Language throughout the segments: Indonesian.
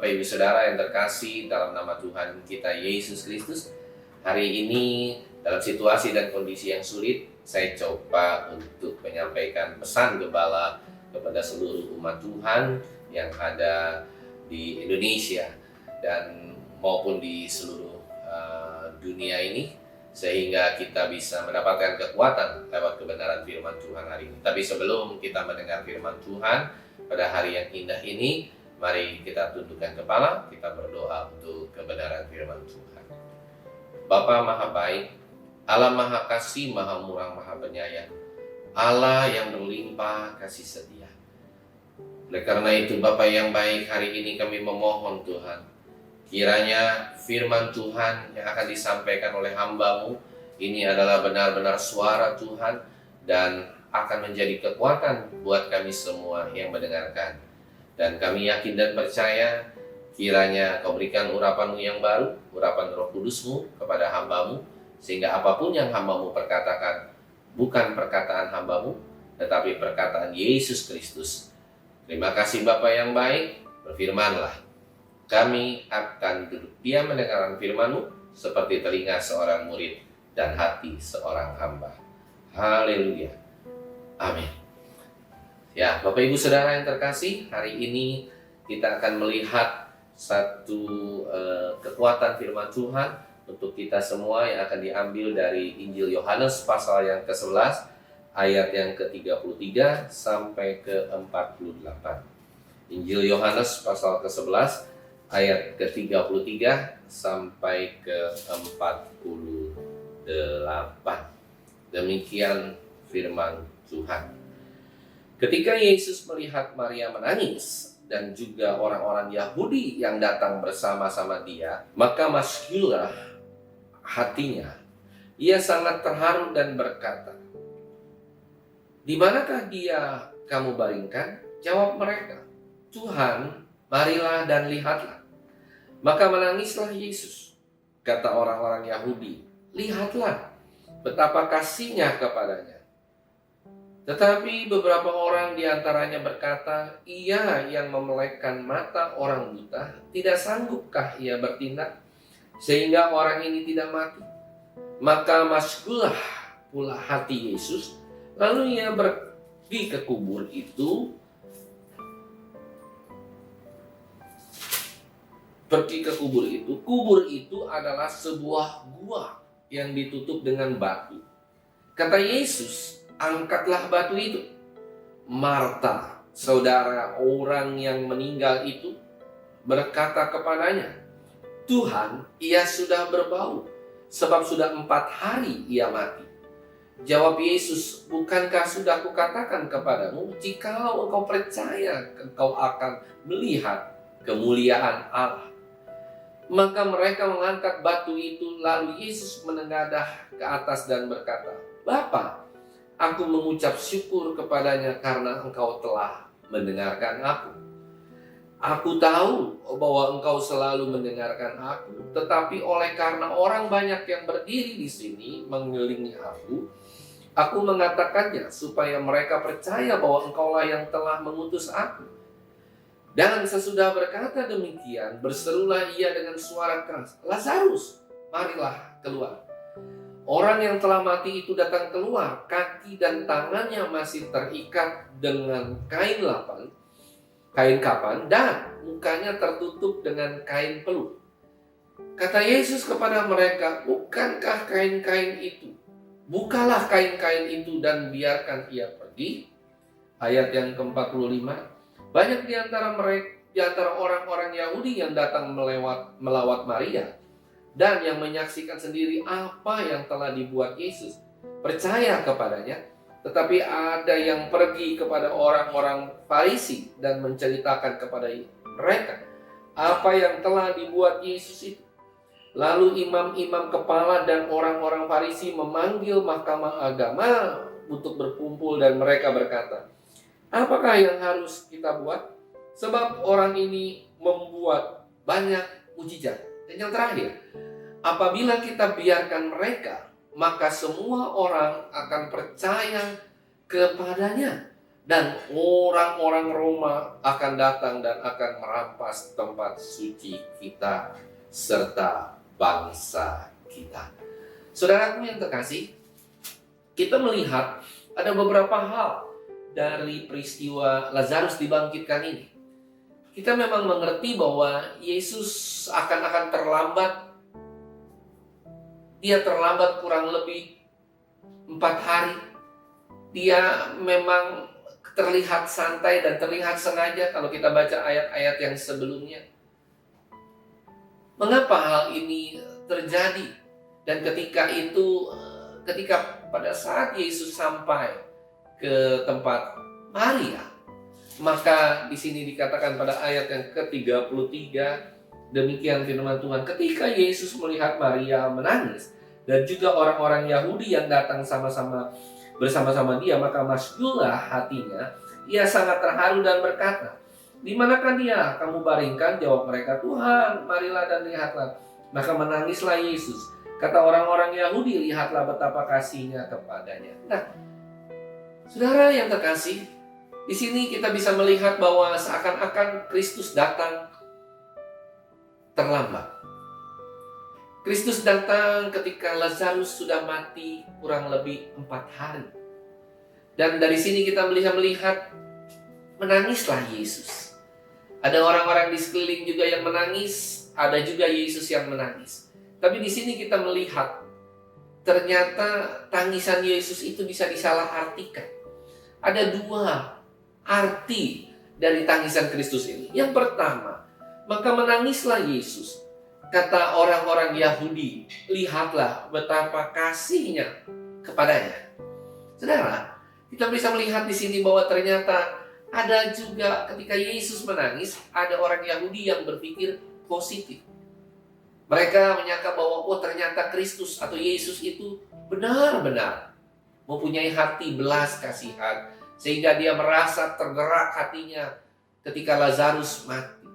Bapak Ibu Saudara yang terkasih dalam nama Tuhan kita Yesus Kristus, hari ini dalam situasi dan kondisi yang sulit, saya coba untuk menyampaikan pesan gembala kepada seluruh umat Tuhan yang ada di Indonesia dan maupun di seluruh dunia ini, sehingga kita bisa mendapatkan kekuatan lewat kebenaran firman Tuhan hari ini. Tapi sebelum kita mendengar firman Tuhan pada hari yang indah ini, mari kita tundukkan kepala, kita berdoa untuk kebenaran firman Tuhan. Bapa Maha Baik, Allah Maha Kasih, Maha Murah, Maha Penyayang, Allah yang berlimpah kasih setia. Oleh karena itu Bapa yang baik, hari ini kami memohon Tuhan, kiranya firman Tuhan yang akan disampaikan oleh hamba-Mu ini adalah benar-benar suara Tuhan dan akan menjadi kekuatan buat kami semua yang mendengarkan. Dan kami yakin dan percaya kiranya Kau berikan urapan-Mu yang baru, urapan Roh Kudus-Mu kepada hamba-Mu, sehingga apapun yang hamba-Mu perkatakan bukan perkataan hamba-Mu, tetapi perkataan Yesus Kristus. Terima kasih Bapa yang baik, berfirmanlah. Kami akan duduk diam mendengarkan firman-Mu seperti telinga seorang murid dan hati seorang hamba. Haleluya. Amin. Ya, Bapak Ibu Saudara yang terkasih, hari ini kita akan melihat satu kekuatan firman Tuhan untuk kita semua yang akan diambil dari Injil Yohanes pasal yang ke-11 ayat yang ke-33 sampai ke-48. Injil Yohanes pasal ke-11 ayat ke-33 sampai ke-48. Demikian firman Tuhan. Ketika Yesus melihat Maria menangis dan juga orang-orang Yahudi yang datang bersama-sama dia, maka masyurlah hatinya. Ia sangat terharu dan berkata, "Di manakah dia kamu baringkan?" Jawab mereka, "Tuhan, marilah dan lihatlah." Maka menangislah Yesus. Kata orang-orang Yahudi, "Lihatlah betapa kasihnya kepadanya." Tetapi beberapa orang diantaranya berkata, "Ia yang memelekkan mata orang buta, tidak sanggupkah ia bertindak sehingga orang ini tidak mati?" Maka masyurlah pula hati Yesus. Lalu ia pergi ke kubur itu. Kubur itu adalah sebuah gua yang ditutup dengan batu. Kata Yesus, "Angkatlah batu itu." Marta, saudara orang yang meninggal itu, berkata kepadanya, "Tuhan, ia sudah berbau, sebab sudah 4 hari ia mati." Jawab Yesus, "Bukankah sudah kukatakan kepadamu, jikalau engkau percaya, engkau akan melihat kemuliaan Allah." Maka mereka mengangkat batu itu, lalu Yesus menengadah ke atas dan berkata, "Bapa, aku mengucap syukur kepadanya karena engkau telah mendengarkan aku. Aku tahu bahwa engkau selalu mendengarkan aku, tetapi oleh karena orang banyak yang berdiri di sini mengelilingi aku mengatakannya supaya mereka percaya bahwa engkaulah yang telah mengutus aku." Dan sesudah berkata demikian, berserulah ia dengan suara keras, "Lazarus, marilah keluar." Orang yang telah mati itu datang keluar, kaki dan tangannya masih terikat dengan kain kapan, dan mukanya tertutup dengan kain peluh. Kata Yesus kepada mereka, "Bukankah kain-kain itu? Bukalah kain-kain itu dan biarkan ia pergi." Ayat yang ke-45. Banyak di antara orang-orang Yahudi yang datang melawat Maria dan yang menyaksikan sendiri apa yang telah dibuat Yesus, percaya kepadanya. Tetapi ada yang pergi kepada orang-orang Farisi dan menceritakan kepada mereka apa yang telah dibuat Yesus itu. Lalu imam-imam kepala dan orang-orang Farisi memanggil mahkamah agama untuk berkumpul, dan mereka berkata, "Apakah yang harus kita buat? Sebab orang ini membuat banyak mujizat." Dan yang terakhir, apabila kita biarkan mereka, maka semua orang akan percaya kepadanya. Dan orang-orang Roma akan datang dan akan merampas tempat suci kita serta bangsa kita. Saudaraku yang terkasih, kita melihat ada beberapa hal dari peristiwa Lazarus dibangkitkan ini. Kita memang mengerti bahwa Yesus akan terlambat. Dia terlambat kurang lebih 4 hari. Dia memang terlihat santai dan terlihat sengaja kalau kita baca ayat-ayat yang sebelumnya. Mengapa hal ini terjadi? Dan ketika pada saat Yesus sampai ke tempat Maria, maka di sini dikatakan pada ayat yang ke-33, demikian firman Tuhan, ketika Yesus melihat Maria menangis dan juga orang-orang Yahudi yang datang bersama-sama dia, maka masyurlah hatinya. Ia sangat terharu dan berkata, "Di manakah dia? Kamu baringkan?" Jawab mereka, "Tuhan, marilah dan lihatlah." Maka menangislah Yesus. Kata orang-orang Yahudi, "Lihatlah betapa kasihnya kepadanya." Nah, saudara yang terkasih, di sini kita bisa melihat bahwa seakan-akan Kristus datang terlambat. Kristus datang ketika Lazarus sudah mati kurang lebih 4 hari. Dan dari sini kita melihat menangislah Yesus. Ada orang-orang di sekeliling juga yang menangis, ada juga Yesus yang menangis. Tapi di sini kita melihat ternyata tangisan Yesus itu bisa disalahartikan. Ada 2 arti dari tangisan Kristus ini. Yang pertama, maka menangislah Yesus. Kata orang-orang Yahudi, "Lihatlah betapa kasihnya kepadanya." Saudara, kita bisa melihat di sini bahwa ternyata ada juga ketika Yesus menangis, ada orang Yahudi yang berpikir positif. Mereka menyangka bahwa ternyata Kristus atau Yesus itu benar-benar mempunyai hati belas kasihan, sehingga dia merasa tergerak hatinya ketika Lazarus mati.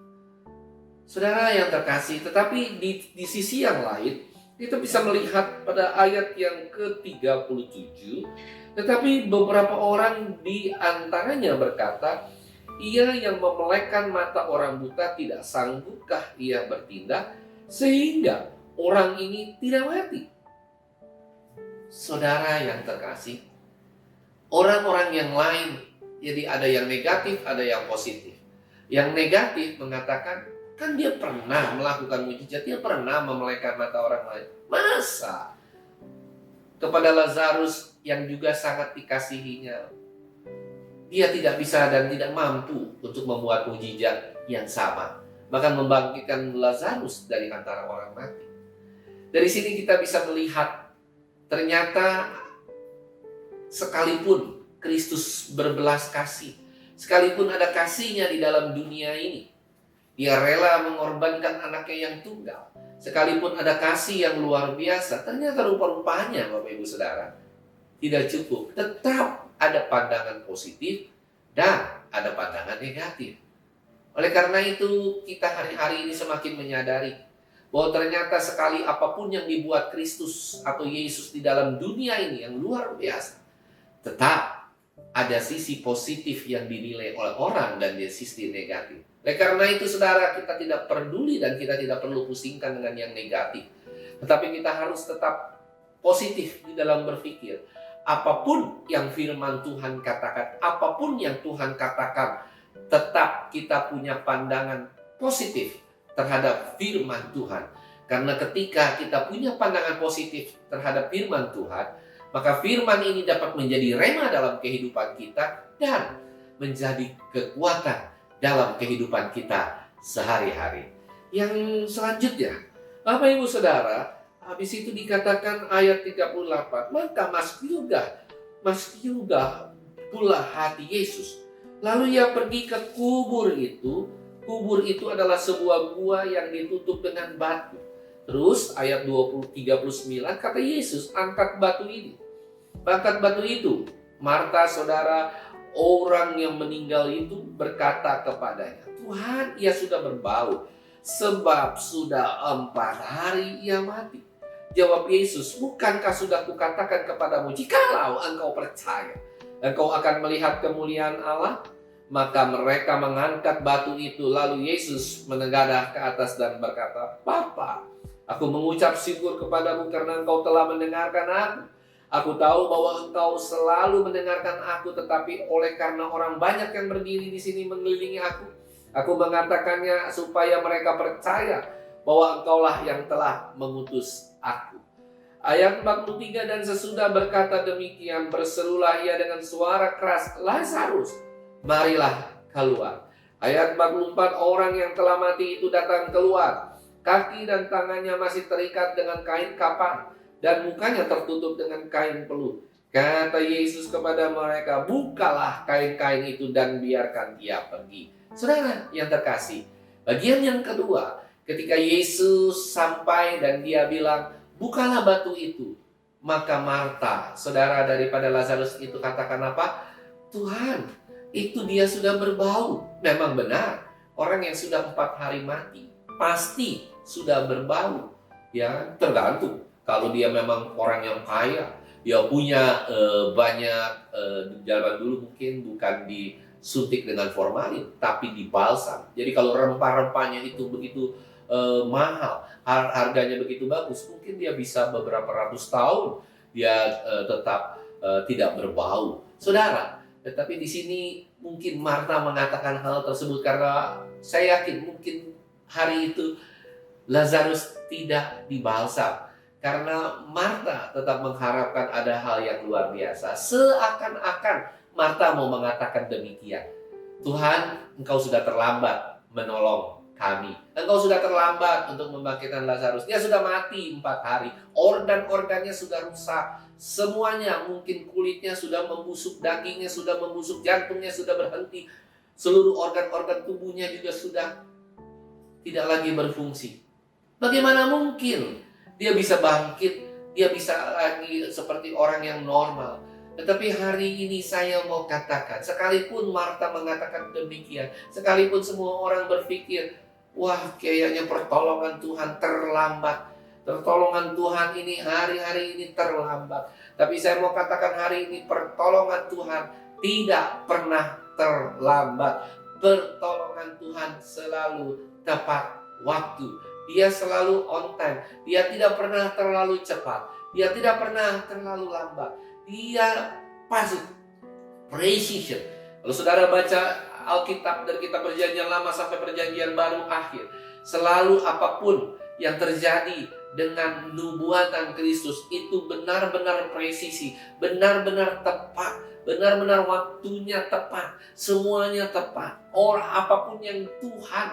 Saudara yang terkasih, tetapi di sisi yang lain, kita bisa melihat pada ayat yang ke-37, tetapi beberapa orang di antaranya berkata, "Ia yang memelekkan mata orang buta, tidak sanggupkah ia bertindak sehingga orang ini tidak mati?" Saudara yang terkasih, orang-orang yang lain, jadi ada yang negatif, ada yang positif. Yang negatif mengatakan, kan dia pernah melakukan mujizat, dia pernah memelekkan mata orang lain. Masa kepada Lazarus yang juga sangat dikasihinya, dia tidak bisa dan tidak mampu untuk membuat mujizat yang sama, bahkan membangkitkan Lazarus dari antara orang mati. Dari sini kita bisa melihat ternyata sekalipun Kristus berbelas kasih, sekalipun ada kasihnya di dalam dunia ini, dia rela mengorbankan anaknya yang tunggal. Sekalipun ada kasih yang luar biasa, ternyata rupa-rupanya Bapak Ibu Saudara tidak cukup. Tetap ada pandangan positif dan ada pandangan negatif. Oleh karena itu, kita hari-hari ini semakin menyadari bahwa ternyata sekali apapun yang dibuat Kristus atau Yesus di dalam dunia ini yang luar biasa, tetap ada sisi positif yang dinilai oleh orang dan ada sisi negatif. Oleh karena itu, saudara, kita tidak peduli dan kita tidak perlu pusingkan dengan yang negatif. Tetapi kita harus tetap positif di dalam berpikir. Apapun yang firman Tuhan katakan, apapun yang Tuhan katakan, tetap kita punya pandangan positif terhadap firman Tuhan. Karena ketika kita punya pandangan positif terhadap firman Tuhan, maka firman ini dapat menjadi rema dalam kehidupan kita dan menjadi kekuatan dalam kehidupan kita sehari-hari. Yang selanjutnya, Bapak Ibu Saudara, habis itu dikatakan ayat 38, maka masyurga pula hati Yesus. Lalu ia pergi ke kubur itu. Kubur itu adalah sebuah gua yang ditutup dengan batu. Terus ayat 39 kata Yesus, angkat batu ini. Angkat batu itu. Marta, saudara, orang yang meninggal itu berkata kepadanya, "Tuhan, ia sudah berbau, sebab sudah 4 hari ia mati." Jawab Yesus, "Bukankah sudah kukatakan kepadamu, jikalau engkau percaya, Engkau akan melihat kemuliaan Allah. Maka mereka mengangkat batu itu. Lalu Yesus menengadah ke atas dan berkata, Bapa, aku mengucap syukur kepadamu karena engkau telah mendengarkan aku. Aku tahu bahwa engkau selalu mendengarkan aku, tetapi oleh karena orang banyak yang berdiri di sini mengelilingi aku mengatakannya supaya mereka percaya bahwa engkaulah yang telah mengutus aku. Ayat 43, dan sesudah berkata demikian, berserulah ia dengan suara keras, Lazarus, marilah keluar. Ayat 44, orang yang telah mati itu datang keluar. Kaki dan tangannya masih terikat dengan kain kapan, dan mukanya tertutup dengan kain peluh. Kata Yesus kepada mereka, bukalah kain-kain itu dan biarkan dia pergi. Saudara yang terkasih, bagian yang kedua, ketika Yesus sampai dan dia bilang, bukalah batu itu. Maka Marta, saudara daripada Lazarus itu, katakan apa? Tuhan, itu dia sudah berbau. Memang benar, orang yang sudah 4 hari mati pasti sudah berbau. Ya, tergantung. Kalau dia memang orang yang kaya, dia punya banyak, zaman dulu mungkin bukan disuntik dengan formalin, tapi dibalsam. Jadi kalau rempah-rempahnya itu begitu mahal, harganya begitu bagus, mungkin dia bisa beberapa ratus tahun dia tetap tidak berbau. Saudara, tetapi di sini mungkin Marta mengatakan hal tersebut karena saya yakin mungkin hari itu Lazarus tidak dibalsam. Karena Marta tetap mengharapkan ada hal yang luar biasa. Seakan-akan Marta mau mengatakan demikian. Tuhan, engkau sudah terlambat menolong kami. Engkau sudah terlambat untuk membangkitkan Lazarus. Dia sudah mati 4 hari. Organ-organnya sudah rusak. Semuanya, mungkin kulitnya sudah membusuk, dagingnya sudah membusuk, jantungnya sudah berhenti. Seluruh organ-organ tubuhnya juga sudah tidak lagi berfungsi. Bagaimana mungkin dia bisa bangkit, dia bisa lagi seperti orang yang normal? Tetapi hari ini saya mau katakan, sekalipun Marta mengatakan demikian, sekalipun semua orang berpikir, wah kayaknya pertolongan Tuhan terlambat, pertolongan Tuhan ini hari-hari ini terlambat. Tapi saya mau katakan hari ini pertolongan Tuhan tidak pernah terlambat. Pertolongan Tuhan selalu tepat waktu. Dia selalu on time. Dia tidak pernah terlalu cepat. Dia tidak pernah terlalu lambat. Dia pasti precision. Kalau saudara baca Alkitab dari kitab Perjanjian Lama sampai Perjanjian Baru akhir, selalu apapun yang terjadi dengan nubuatan Kristus itu benar-benar presisi, benar-benar tepat, benar-benar waktunya tepat, semuanya tepat. Apapun yang Tuhan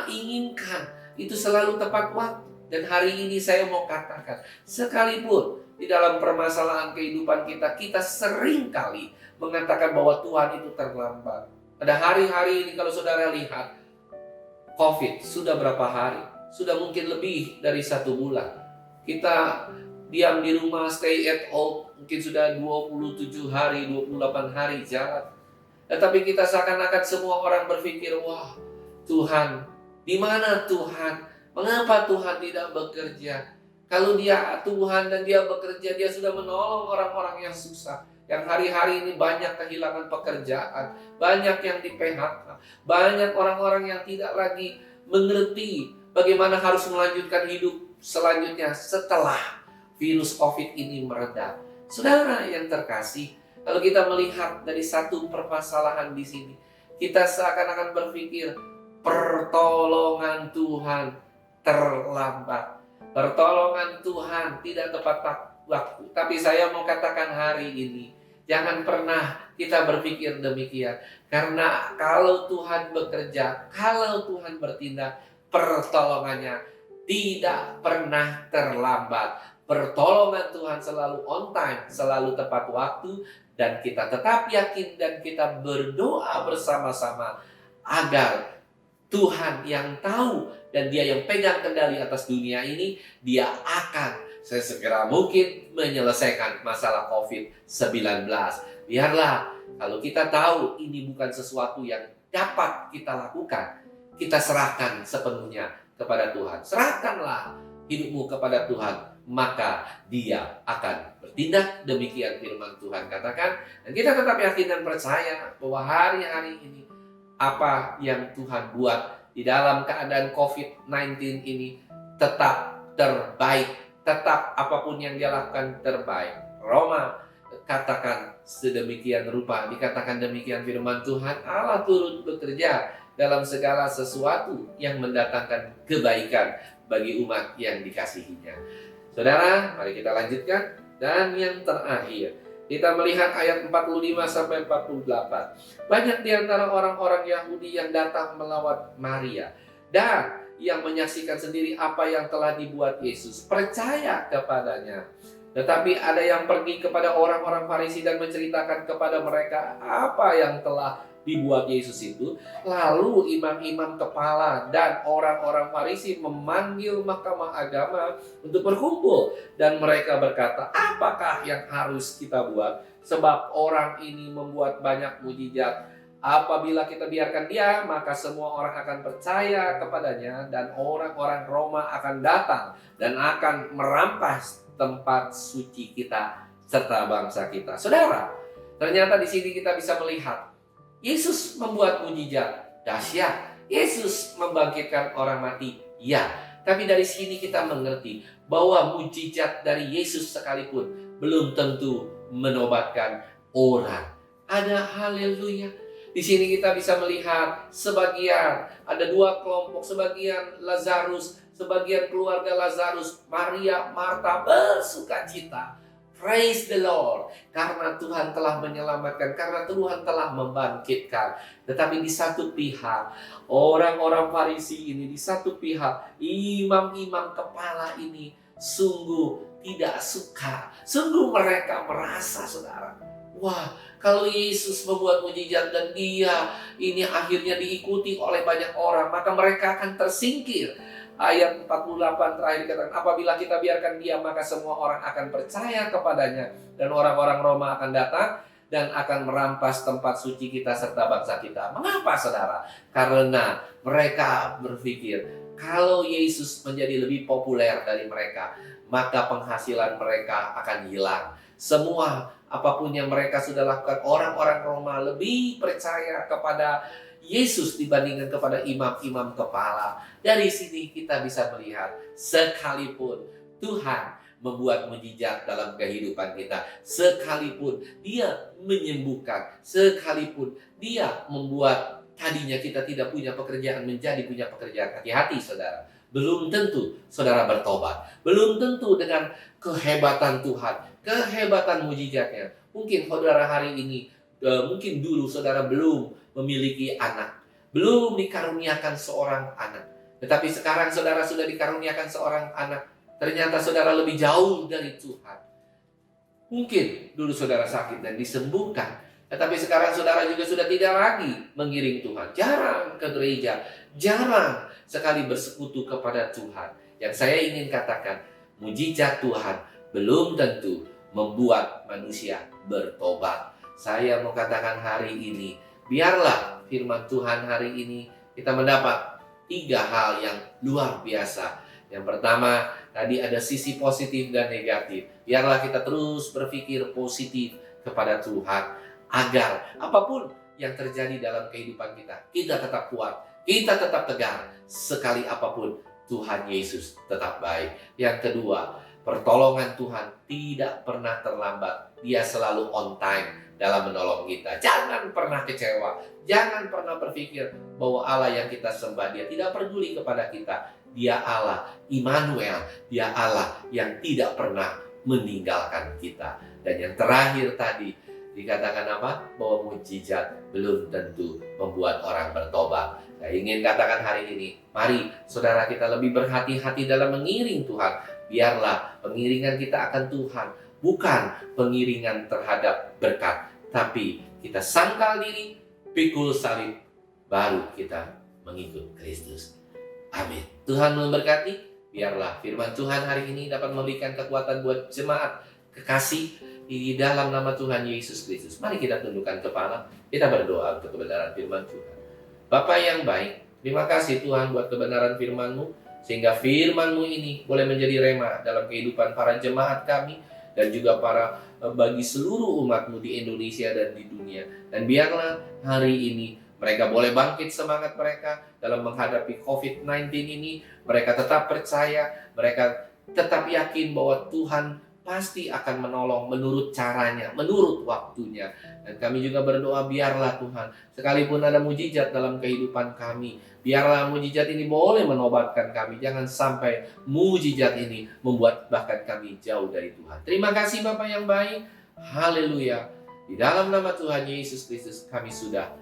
inginkan itu selalu tepat waktu. Dan hari ini saya mau katakan, sekalipun di dalam permasalahan kehidupan kita, kita sering kali mengatakan bahwa Tuhan itu terlambat. Pada hari-hari ini kalau saudara lihat, COVID sudah berapa hari? Sudah mungkin lebih dari 1 bulan. Kita diam di rumah, stay at home, mungkin sudah 27 hari, 28 hari jalan. Tetapi kita seakan-akan semua orang berpikir, wah Tuhan, di mana Tuhan? Mengapa Tuhan tidak bekerja? Kalau dia Tuhan dan dia bekerja, dia sudah menolong orang-orang yang susah. Yang hari-hari ini banyak kehilangan pekerjaan, banyak yang di PHK, banyak orang-orang yang tidak lagi mengerti bagaimana harus melanjutkan hidup selanjutnya setelah virus COVID ini mereda. Saudara yang terkasih, kalau kita melihat dari satu permasalahan di sini, kita seakan-akan berpikir, pertolongan Tuhan terlambat. Pertolongan Tuhan tidak tepat waktu. Tapi saya mau katakan hari ini, jangan pernah kita berpikir demikian. Karena kalau Tuhan bekerja, kalau Tuhan bertindak, pertolongannya tidak pernah terlambat. Pertolongan Tuhan selalu on time, selalu tepat waktu. Dan kita tetap yakin dan kita berdoa bersama-sama agar Tuhan yang tahu dan dia yang pegang kendali atas dunia ini, dia akan sesegera mungkin menyelesaikan masalah COVID-19. Biarlah kalau kita tahu ini bukan sesuatu yang dapat kita lakukan, kita serahkan sepenuhnya kepada Tuhan. Serahkanlah hidupmu kepada Tuhan, maka dia akan bertindak. Tidak demikian firman Tuhan katakan. Dan kita tetap yakin dan percaya bahwa hari-hari ini apa yang Tuhan buat di dalam keadaan COVID-19 ini tetap terbaik. Tetap apapun yang dia lakukan terbaik. Roma katakan sedemikian rupa, dikatakan demikian firman Tuhan, Allah turut bekerja dalam segala sesuatu yang mendatangkan kebaikan bagi umat yang dikasihinya. Saudara, mari kita lanjutkan. Dan yang terakhir, kita melihat ayat 45-48. Banyak di antara orang-orang Yahudi yang datang melawat Maria dan yang menyaksikan sendiri apa yang telah dibuat Yesus, percaya kepadanya. Tetapi ada yang pergi kepada orang-orang Farisi dan menceritakan kepada mereka apa yang telah dibuat Yesus itu. Lalu imam-imam kepala dan orang-orang Farisi memanggil mahkamah agama untuk berkumpul. Dan mereka berkata, apakah yang harus kita buat? Sebab orang ini membuat banyak mujizat. Apabila kita biarkan dia, maka semua orang akan percaya kepadanya. Dan orang-orang Roma akan datang dan akan merampas tempat suci kita serta bangsa kita. Saudara, ternyata di sini kita bisa melihat Yesus membuat mujizat dahsyat. Yesus membangkitkan orang mati. Ya, tapi dari sini kita mengerti bahwa mujizat dari Yesus sekalipun belum tentu menobatkan orang. Ada haleluya. Di sini kita bisa melihat sebagian, ada dua kelompok, sebagian Lazarus, sebagian keluarga Lazarus, Maria, Marta bersukacita. Praise the Lord, karena Tuhan telah menyelamatkan, karena Tuhan telah membangkitkan. Tetapi di satu pihak, orang-orang Farisi ini, di satu pihak, imam-imam kepala ini sungguh tidak suka. Sungguh mereka merasa, saudara, wah, kalau Yesus membuat mujizat dan dia ini akhirnya diikuti oleh banyak orang, maka mereka akan tersingkir. Ayat 48 terakhir dikatakan, apabila kita biarkan dia, maka semua orang akan percaya kepadanya. Dan orang-orang Roma akan datang dan akan merampas tempat suci kita serta bangsa kita. Mengapa, saudara? Karena mereka berpikir, kalau Yesus menjadi lebih populer dari mereka, maka penghasilan mereka akan hilang. Semua apapun yang mereka sudah lakukan, orang-orang Roma lebih percaya kepada Yesus dibandingkan kepada imam-imam kepala. Dari sini kita bisa melihat, sekalipun Tuhan membuat mujizat dalam kehidupan kita, sekalipun dia menyembuhkan, sekalipun dia membuat tadinya kita tidak punya pekerjaan menjadi punya pekerjaan, hati-hati saudara. Belum tentu saudara bertobat. Belum tentu dengan kehebatan Tuhan, kehebatan mujizatnya. Mungkin saudara hari ini, mungkin dulu saudara belum memiliki anak, belum dikaruniakan seorang anak. Tetapi sekarang saudara sudah dikaruniakan seorang anak. Ternyata saudara lebih jauh dari Tuhan. Mungkin dulu saudara sakit dan disembuhkan, tetapi sekarang saudara juga sudah tidak lagi mengiring Tuhan. Jarang ke gereja, jarang sekali bersekutu kepada Tuhan. Yang saya ingin katakan, mujizat Tuhan belum tentu membuat manusia bertobat. Saya mau katakan hari ini, biarlah firman Tuhan hari ini kita mendapat 3 hal yang luar biasa. Yang pertama, tadi ada sisi positif dan negatif. Biarlah kita terus berpikir positif kepada Tuhan, agar apapun yang terjadi dalam kehidupan kita, kita tetap kuat, kita tetap tegar. Sekali apapun, Tuhan Yesus tetap baik. Yang kedua, pertolongan Tuhan tidak pernah terlambat. Dia selalu on time dalam menolong kita. Jangan pernah kecewa. Jangan pernah berpikir bahwa Allah yang kita sembah, dia tidak peduli kepada kita. Dia Allah Immanuel. Dia Allah yang tidak pernah meninggalkan kita. Dan yang terakhir tadi, dikatakan apa? Bahwa mujizat belum tentu membuat orang bertobat. Saya ingin katakan hari ini, mari saudara kita lebih berhati-hati dalam mengiring Tuhan. Biarlah pengiringan kita akan Tuhan, bukan pengiringan terhadap berkat, tapi kita sangkal diri, pikul salib, baru kita mengikut Kristus. Amin. Tuhan memberkati. Biarlah firman Tuhan hari ini dapat memberikan kekuatan buat jemaat kekasih di dalam nama Tuhan Yesus Kristus. Mari kita tundukkan kepala, kita berdoa untuk kebenaran firman Tuhan. Bapa yang baik, terima kasih Tuhan buat kebenaran firman-Mu, sehingga firman-Mu ini boleh menjadi rema dalam kehidupan para jemaat kami. dan juga bagi seluruh umat-Mu di Indonesia dan di dunia. Dan biarlah hari ini mereka boleh bangkit semangat mereka dalam menghadapi COVID-19 ini. Mereka tetap percaya, mereka tetap yakin bahwa Tuhan pasti akan menolong menurut caranya, menurut waktunya. Dan kami juga berdoa, biarlah Tuhan, sekalipun ada mujizat dalam kehidupan kami, biarlah mujizat ini boleh menobatkan kami. Jangan sampai mujizat ini membuat bahkan kami jauh dari Tuhan. Terima kasih Bapa yang baik. Haleluya. Di dalam nama Tuhan Yesus Kristus kami sudah